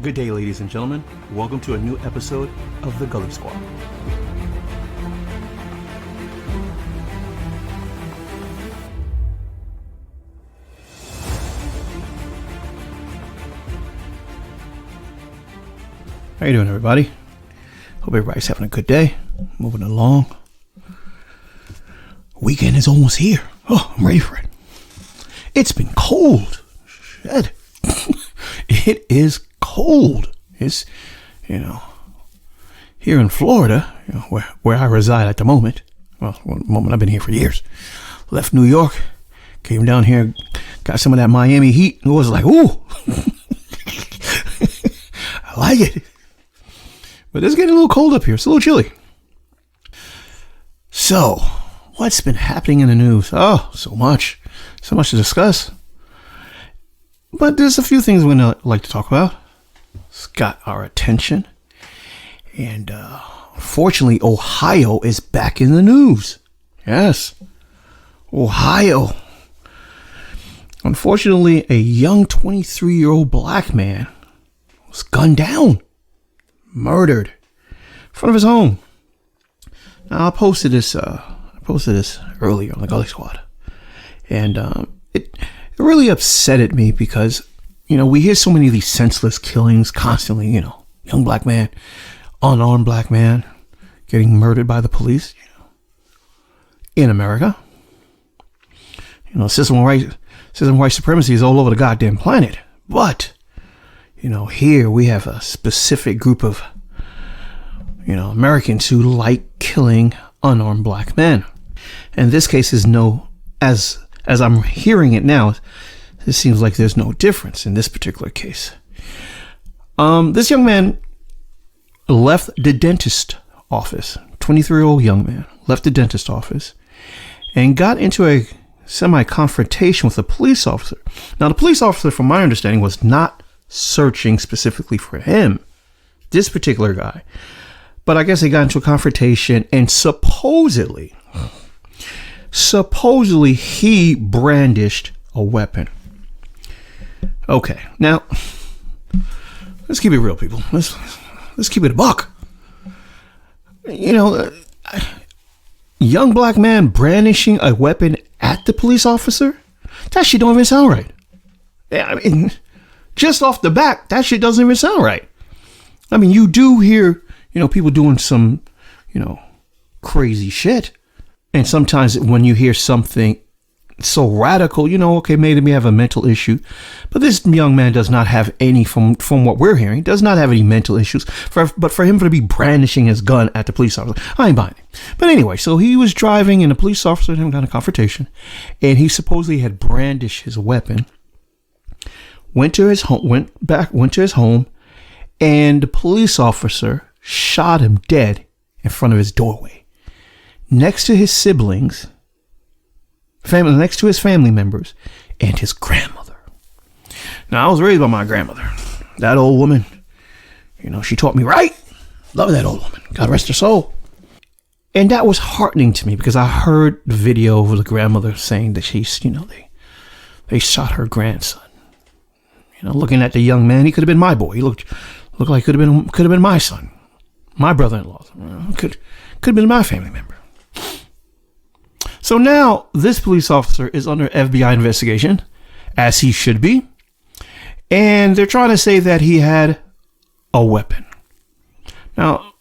Good day, ladies and gentlemen. Welcome to a new episode of The Gully Squad. How you doing, everybody? Hope everybody's having a good day. Moving along. Weekend is almost here. Oh, I'm ready for it. It's been cold. Shit. It is cold. It's, here in Florida, where I reside at the moment. Well, I've been here for years. Left New York, came down here, got some of that Miami heat, and was like, ooh, I like it. But it's getting a little cold up here. It's a little chilly. So, what's been happening in the news? Oh, so much. So much to discuss. But there's a few things we're going to like to talk about. It's got our attention. And unfortunately, Ohio is back in the news. Yes. Ohio. Unfortunately, a young 23-year-old black man was gunned down. Murdered in front of his home. Now, I posted this earlier on the Gully Squad. And it really upsetted me because, we hear so many of these senseless killings constantly, young black man, unarmed black man getting murdered by the police, in America. System of white supremacy is all over the goddamn planet. But, here we have a specific group of, Americans who like killing unarmed black men. And this case is as I'm hearing it now, it seems like there's no difference in this particular case. This young man left the dentist office, 23-year-old young man, left the dentist office and got into a semi-confrontation with a police officer. Now, the police officer, from my understanding, was not searching specifically for him, this particular guy. But I guess they got into a confrontation and supposedly he brandished a weapon. Okay, now let's keep it real, people. Let's keep it a buck. Young black man brandishing a weapon at the police officer? That shit don't even sound right. I mean, just off the bat, that shit doesn't even sound right. I mean, you do hear, people doing some, crazy shit. And sometimes when you hear something so radical, okay, maybe we have a mental issue. But this young man does not have any, from what we're hearing, does not have any mental issues. But for him to be brandishing his gun at the police officer, I ain't buying it. But anyway, so he was driving and the police officer and him got in a confrontation. And he supposedly had brandished his weapon. Went to his home, and the police officer shot him dead in front of his doorway. Next to his siblings, next to his family members, and his grandmother. Now, I was raised by my grandmother. That old woman, she taught me right. Love that old woman. God rest her soul. And that was heartening to me because I heard the video of the grandmother saying that she's, they shot her grandson. Looking at the young man, he could have been my boy. He looked like could have been my son, my brother-in-law. Could have been my family member. So now this police officer is under FBI investigation, as he should be, and they're trying to say that he had a weapon. Now,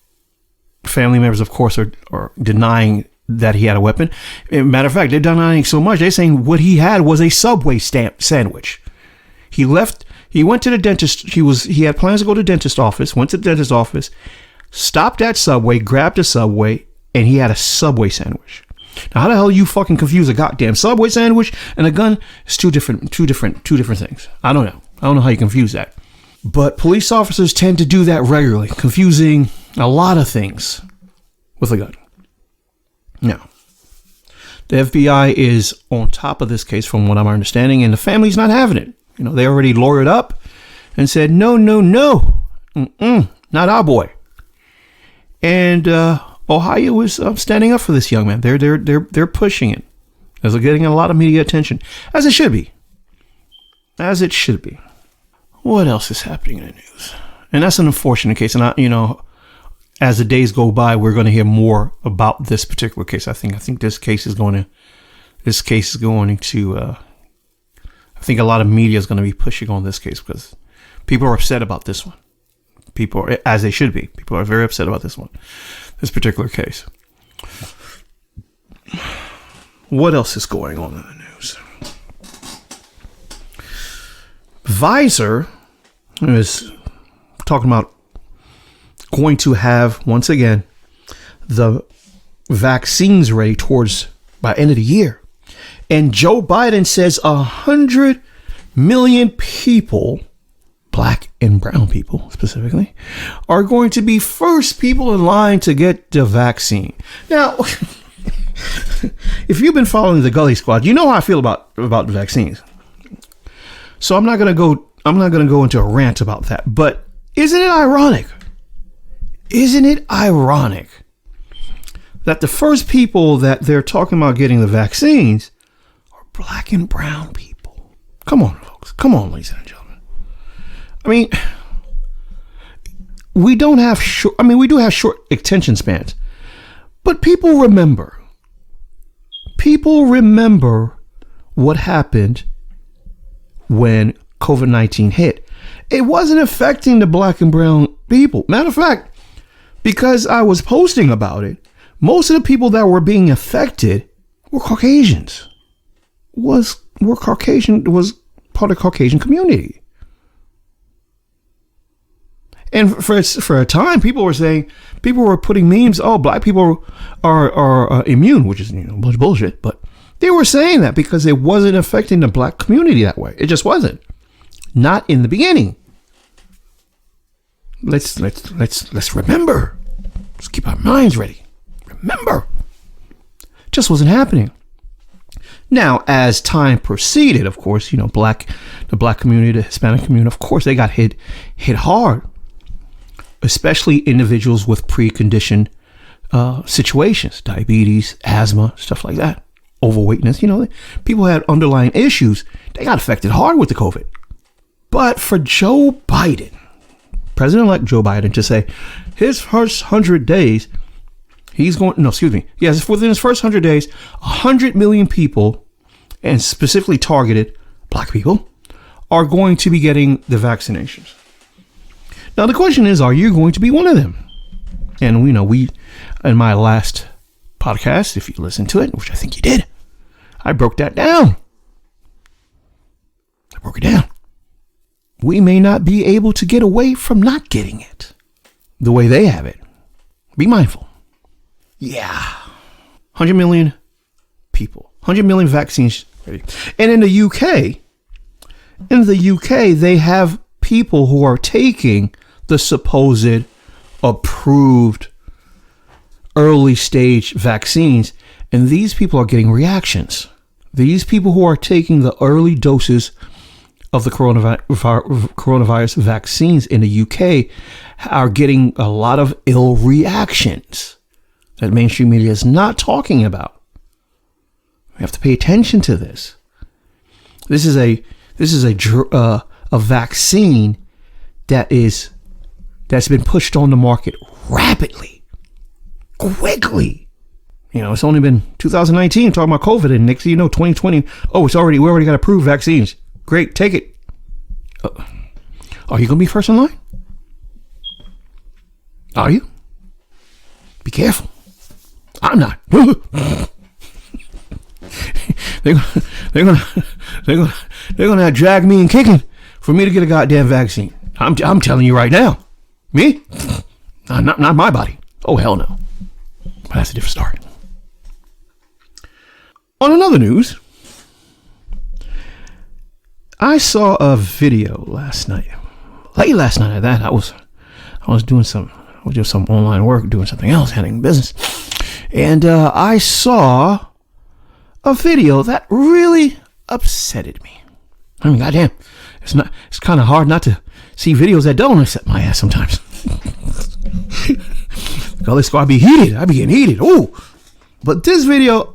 family members, of course, are denying that he had a weapon. Matter of fact, they're denying so much. They're saying what he had was a Subway sandwich. He went to the dentist. He had plans to go to the dentist office, went to the dentist office, stopped at Subway, grabbed a Subway, and he had a Subway sandwich. Now, how the hell you fucking confuse a goddamn Subway sandwich and a gun? It's two different things. I don't know how you confuse that. But police officers tend to do that regularly, confusing a lot of things with a gun. Now, the FBI is on top of this case from what I'm understanding, and the family's not having it. They already lawyered up and said, no, not our boy. And Ohio is standing up for this young man. They're pushing it. They're getting a lot of media attention, as it should be. What else is happening in the news? And that's an unfortunate case. And as the days go by, we're going to hear more about this particular case. I think this case is going to, I think a lot of media is going to be pushing on this case because people are upset about this one. People, as they should be. People are very upset about this particular case. What else is going on in the news? Pfizer is talking about going to have, once again, the vaccines ready by end of the year. And Joe Biden says 100 million people, black and brown people specifically, are going to be first people in line to get the vaccine. Now, if you've been following the Gully Squad, you know how I feel about the vaccines. So I'm not going to go into a rant about that. But isn't it ironic? Isn't it ironic that the first people that they're talking about getting the vaccines are black and brown people? Come on, folks. Come on, ladies and gentlemen. I mean, we do have short attention spans, but people remember what happened when COVID-19 hit. It wasn't affecting the black and brown people. Matter of fact, because I was posting about it, most of the people that were being affected were Caucasians. Was part of the Caucasian community. And for a time, people were putting memes, oh, black people are immune, which is, a bunch of bullshit. But they were saying that because it wasn't affecting the black community that way. It just wasn't. Not in the beginning. Let's remember. Let's keep our minds ready. Remember. Just wasn't happening. Now, as time proceeded, of course, the black community, the Hispanic community, of course, they got hit hard. Especially individuals with preconditioned situations, diabetes, asthma, stuff like that, overweightness. People had underlying issues. They got affected hard with the COVID. But for Joe Biden, President-elect Joe Biden, to say his first 100 days, within his first 100 days, 100 million people, and specifically targeted black people, are going to be getting the vaccinations. Now, the question is, are you going to be one of them? And we, in my last podcast, if you listened to it, which I think you did, I broke that down. I broke it down. We may not be able to get away from not getting it the way they have it. Be mindful. Yeah. 100 million people. 100 million vaccines ready. And in the UK, they have people who are taking the supposed approved early stage vaccines, and these people are getting reactions. These people who are taking the early doses of the coronavirus vaccines in the UK are getting a lot of ill reactions that mainstream media is not talking about. We have to pay attention to this. This is a vaccine that's been pushed on the market rapidly, quickly. It's only been 2019 talking about COVID, and next thing you know, 2020. Oh, we already got approved vaccines. Great, take it. Are you going to be first in line? Are you? Be careful. I'm not. They're gonna drag me and kicking for me to get a goddamn vaccine. I'm telling you right now. Me? Not my body. Oh, hell no. But that's a different story. On another news, I saw a video last night. Late last night at that, I was doing some online work, doing something else, handling business. And I saw a video that really upsetted me. I mean, goddamn, it's kind of hard not to see videos that don't upset my ass sometimes. Gully Squad be heated. I be getting heated. Ooh. But this video,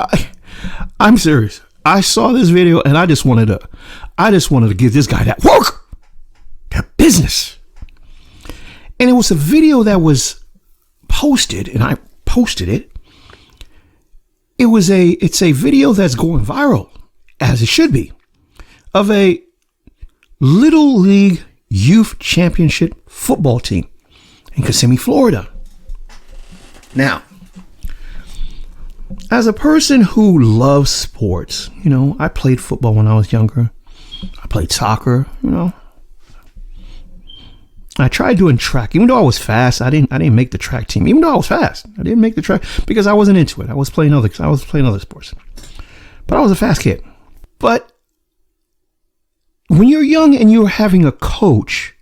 I'm serious. I saw this video and I just wanted to give this guy that work, that business. And it was a video that was posted, and I posted it. It's a video that's going viral, as it should be, of a Little League Youth Championship football team in Kissimmee, Florida. Now, as a person who loves sports, I played football when I was younger. I played soccer, I tried doing track. Even though I was fast, I didn't make the track team. Even though I was fast, I didn't make the track because I wasn't into it. I was playing other sports. But I was a fast kid. But when you're young and you're having a coach,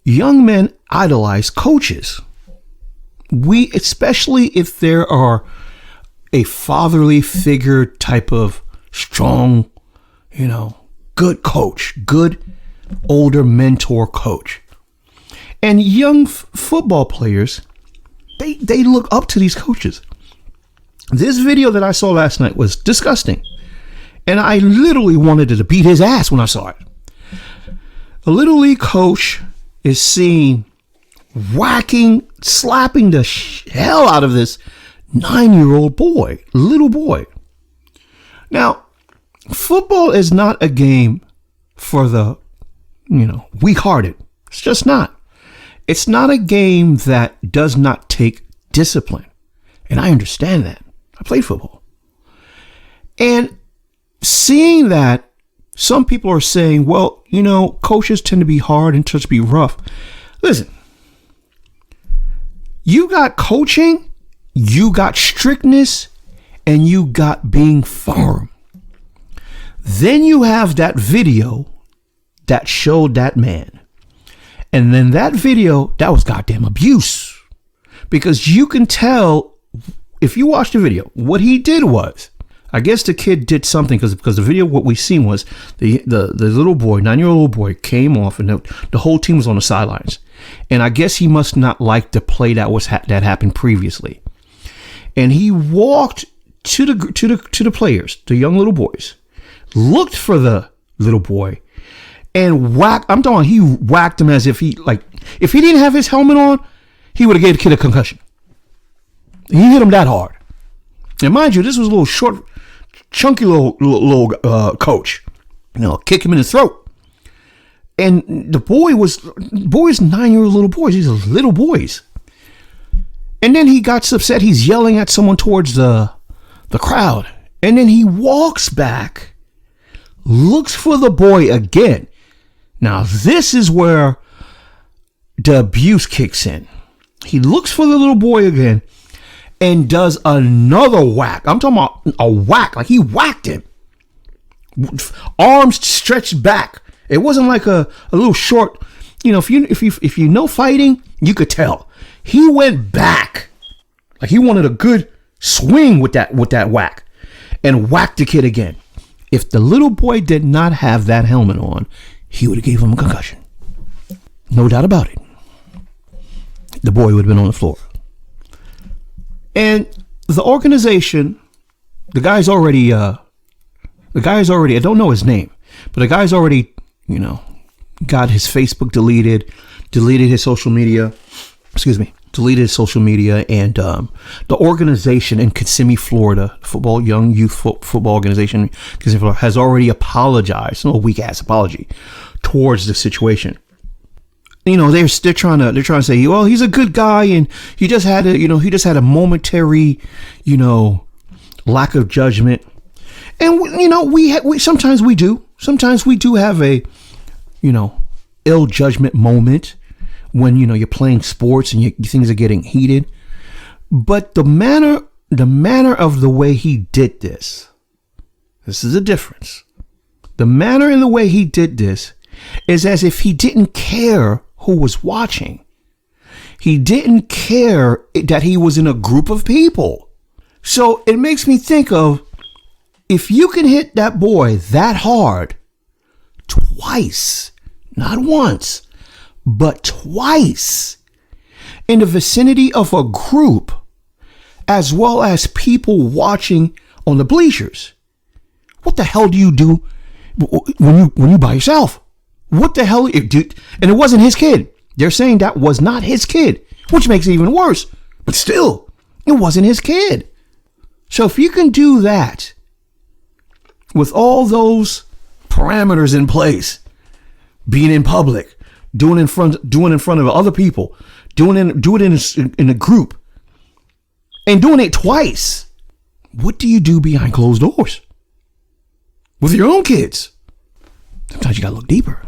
young men idolize coaches. Especially if there are a fatherly figure type of strong, good coach, good older mentor coach. And young football players, they look up to these coaches. This video that I saw last night was disgusting. And I literally wanted to beat his ass when I saw it. A Little League coach is seen slapping the hell out of this 9-year-old little boy. Now, football is not a game for the, weak-hearted. It's just not. It's not a game that does not take discipline. And I understand that. I played football. And seeing that, some people are saying, well, coaches tend to be hard and tend to be rough. Listen, you got coaching, you got strictness, and you got being firm. Then you have that video that showed that man. And then that video, that was goddamn abuse. Because you can tell, if you watch the video, what he did was, I guess the kid did something because the video, what we seen was the little boy, 9-year-old boy came off and the whole team was on the sidelines. And I guess he must not like the play that happened previously. And he walked to the players, the young little boys, looked for the little boy and he whacked him as if if he didn't have his helmet on, he would have gave the kid a concussion. He hit him that hard. And mind you, this was a little short, chunky little coach. Kick him in the throat. And the boys 9-year-old little boys. These are little boys. And then he got upset. He's yelling at someone towards the crowd. And then he walks back, looks for the boy again. Now, this is where the abuse kicks in. He looks for the little boy again and does another whack. I'm talking about a whack, like he whacked him. Arms stretched back. It wasn't like a little short, if you know fighting, you could tell. He went back. Like he wanted a good swing with that whack and whacked the kid again. If the little boy did not have that helmet on, he would have gave him a concussion. No doubt about it. The boy would have been on the floor. And the organization, the guy's already, I don't know his name, but the guy's already, got his Facebook deleted his social media, deleted his social media, and the organization in Kissimmee, Florida, young youth football organization, has already apologized, no weak ass apology, towards the situation. They're trying to say, well, he's a good guy, and he just had a momentary, lack of judgment, and we sometimes we do have a, ill judgment moment when you're playing sports and things are getting heated, but the manner of the way he did this is a difference. The manner and the way he did this is as if he didn't care who was watching. He didn't care that he was in a group of people. So it makes me think of, if you can hit that boy that hard twice, not once, but twice, in the vicinity of a group, as well as people watching on the bleachers, what the hell do you do when you by yourself? What the hell, dude? And it wasn't his kid. They're saying that was not his kid, which makes it even worse. But still, it wasn't his kid. So if you can do that with all those parameters in place, being in public, doing in front of other people, do it in a group, and doing it twice, what do you do behind closed doors with your own kids? Sometimes you gotta look deeper.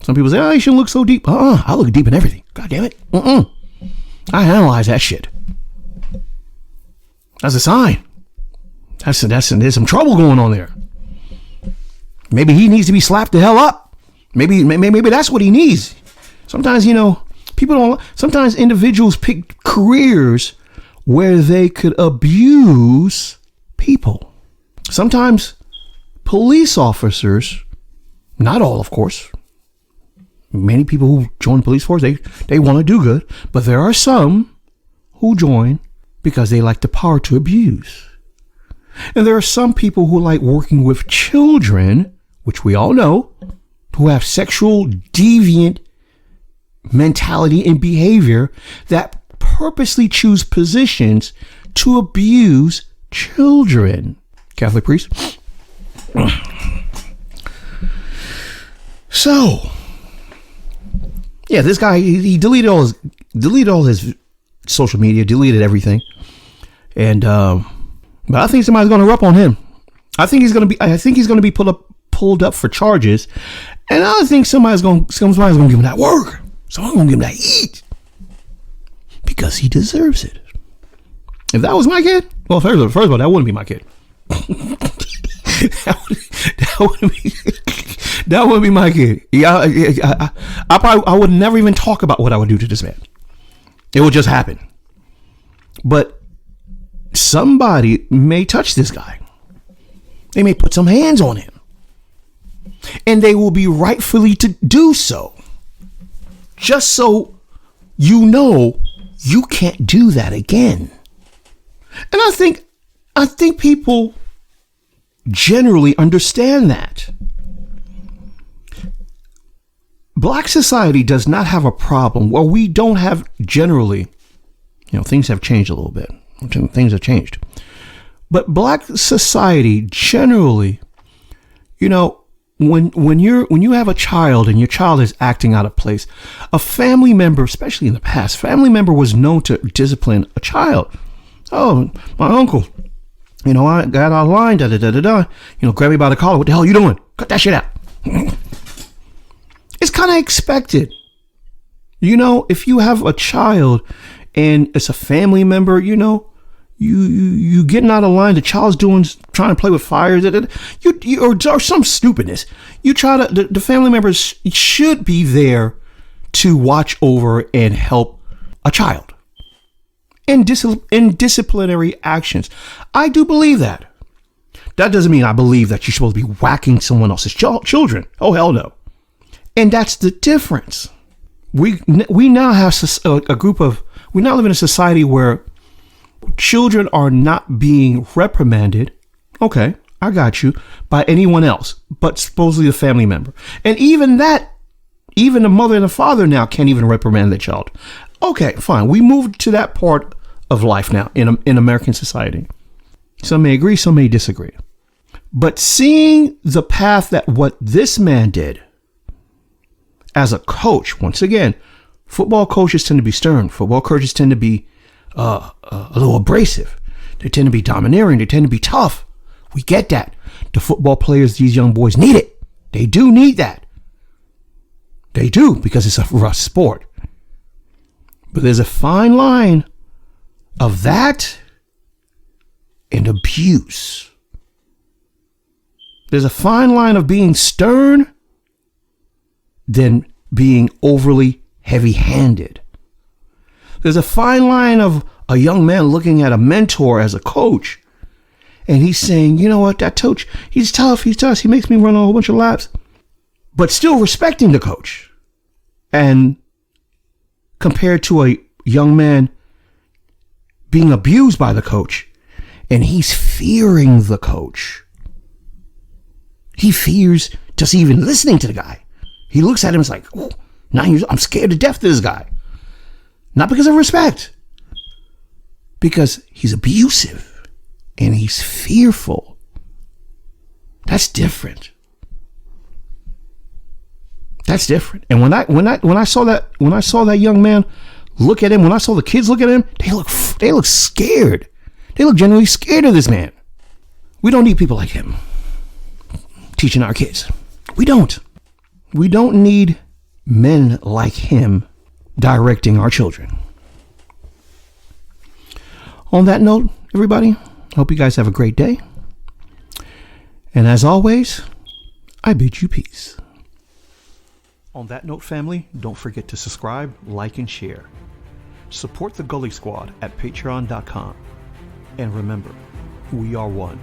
Some people say, "Oh, you shouldn't look so deep." I look deep in everything. God damn it. I analyze that shit. That's a sign. There's some trouble going on there. Maybe he needs to be slapped the hell up. Maybe that's what he needs. Sometimes, sometimes individuals pick careers where they could abuse people. Sometimes police officers, not all, of course. Many people who join the police force, they want to do good, but there are some who join because they like the power to abuse. And there are some people who like working with children, which we all know, who have sexual deviant mentality and behavior that purposely choose positions to abuse children. Catholic priest. So, yeah, this guy, he deleted all his social media, deleted everything. And but I think somebody's going to rub on him. I think he's going to be pulled up for charges. And I think somebody's going to give him that work. Someone's going to give him that heat. Because he deserves it. If that was my kid, well, first of all, that wouldn't be my kid. That wouldn't be my kid. Yeah, I would never even talk about what I would do to this man. It would just happen. But somebody may touch this guy. They may put some hands on him. And they will be rightfully to do so. Just so you know you can't do that again. And I think people generally understand that. Black society does not have a problem. Well, we don't have generally, things have changed a little bit. Things have changed. But black society generally, when you have a child and your child is acting out of place, a family member, especially in the past, family member was known to discipline a child. Oh, my uncle, I got out of line, grab me by the collar. What the hell are you doing? Cut that shit out. It's kind of expected. If you have a child and it's a family member, you getting out of line, the child's trying to play with fire, or some stupidness. The family members should be there to watch over and help a child in disciplinary actions. I do believe that. That doesn't mean I believe that you're supposed to be whacking someone else's children. Oh, hell no. And that's the difference. We now have we now live in a society where children are not being reprimanded. Okay, I got you, by anyone else, but supposedly a family member. And even the mother and the father now can't even reprimand the child. Okay, fine. We moved to that part of life now in American society. Some may agree, some may disagree. But seeing the path that what this man did as a coach, once again, football coaches tend to be stern. Football coaches tend to be a little abrasive. They tend to be domineering. They tend to be tough. We get that. The football players, these young boys need it. They do need that. They do, because it's a rough sport. But there's a fine line of that and abuse. There's a fine line of being stern than being overly heavy-handed. There's a fine line of a young man looking at a mentor as a coach, and he's saying, you know what, that coach, he's tough, he makes me run a whole bunch of laps, but still respecting the coach. And compared to a young man being abused by the coach, and he's fearing the coach. He fears just even listening to the guy. He looks at him and is like, oh, 9 years old, I'm scared to death of this guy. Not because of respect. Because he's abusive and he's fearful. That's different. That's different. And when I saw that young man look at him, when I saw the kids look at him, they look scared. They look genuinely scared of this man. We don't need people like him teaching our kids. We don't. We don't need men like him directing our children. On that note, everybody, I hope you guys have a great day. And as always, I bid you peace. On that note, family, don't forget to subscribe, like, and share. Support the Gully Squad at patreon.com. And remember, we are one.